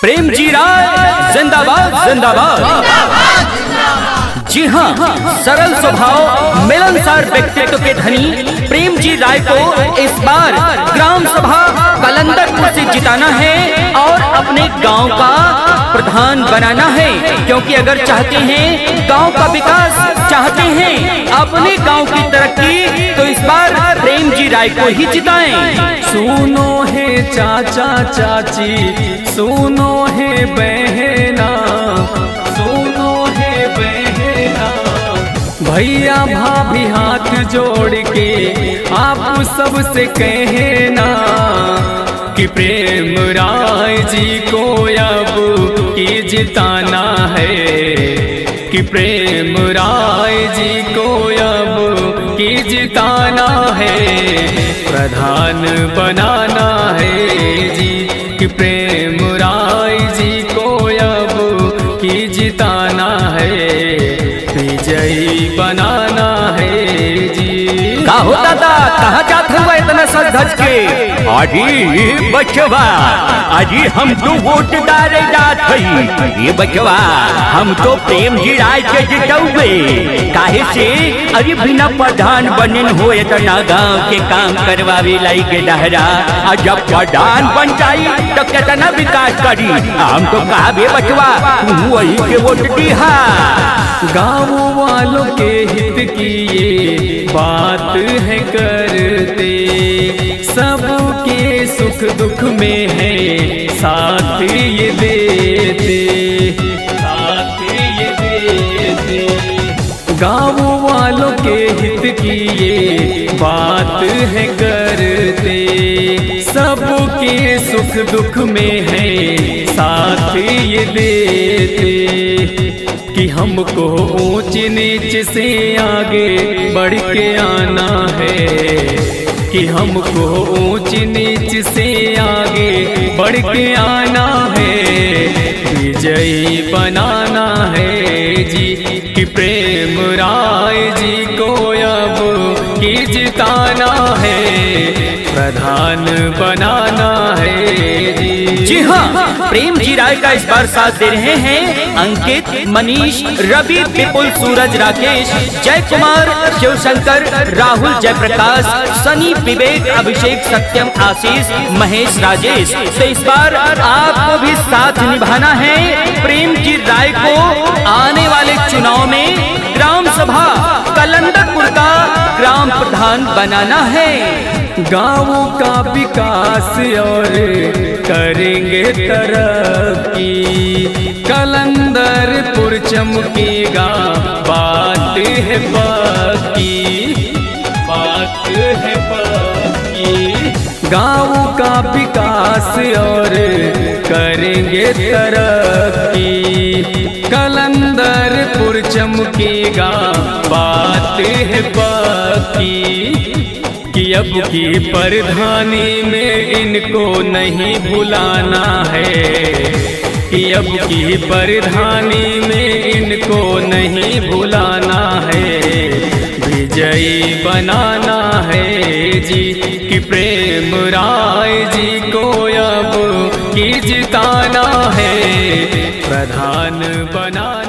प्रेम जी राय जिंदाबाद जिंदाबाद। जी हाँ, सरल स्वभाव मिलनसार व्यक्तित्व के धनी प्रेम जी राय को इस बार ग्राम सभा कलंदरपुर से जिताना है और अपने गांव का प्रधान बनाना है, क्योंकि अगर चाहते हैं गांव का विकास, चाहते हैं अपने गांव की तरक्की, तो इस बार प्रेम जी राय को ही जिताएं। सुनो है चाचा चाची, सुनो है बहना, सुनो है बहना, भैया भाभी हाथ जोड़ के आप सबसे कहना कि प्रेम राय जी को अब की जिताना है, कि प्रेम राय जी को अब की जिताना है, प्रधान बनाना है जी, कि प्रेम राय जी को अब की जिताना है, विजयी बनाना है जी। का होता था, कहाँ जाता हुआ इतना सज धज के? अजी बचवा, अजी हम तो वोट डाले जात हई, ये बचवा हम तो प्रेम जी राय के जितौबे, काहे से? अरे बिना प्रधान बनन हो इतना गांव के काम करवावे लाई के डहरा, और जब प्रधान बन जाई तो कितना विकास करी। हम तो कहा बे बचवा तू वही के वोट दिहा। गाँव वालों के हित की ये बात है करते, सबके सुख दुख में है साथ ये देते, साथ ये देते। गाँव वालों के हित की ये बात है करते, सबके सुख दुख में है साथ ये देते, कि हमको ऊंच नीच से आगे बढ़ के आना है, कि हमको ऊंच नीच से आगे बढ़ के आना है, विजयी बनाना है जी, कि प्रेम राय जी को अब की जिताना है, प्रधान बनाना है जी। जी हाँ, प्रेम जी राय का इस बार साथ दे रहे हैं अंकित, मनीष, रवि, विपुल, सूरज, राकेश, जय कुमार, शिवशंकर, राहुल, जयप्रकाश, सनी, विवेक, अभिषेक, सत्यम, आशीष, महेश, राजेश। तो इस बार आपको भी साथ निभाना है प्रेम जी राय को आने वाले चुनाव में ग्राम सभा कलंदरपुर का ग्राम प्रधान बनाना है। गाँव का विकास और करेंगे तरक्की, कलंदरपुर चमकेगा, बात है बाकी, बात है बाकी। गाँव का विकास और करेंगे तरक्की, कलंदरपुर चमकेगा, बात है बाकी, कि अब की प्रधानी में इनको नहीं भुलाना है, कि अब की प्रधानी में इनको नहीं भुलाना है, विजयी बनाना है जी, कि प्रेम राय जी को अब की जिताना है, प्रधान बनाना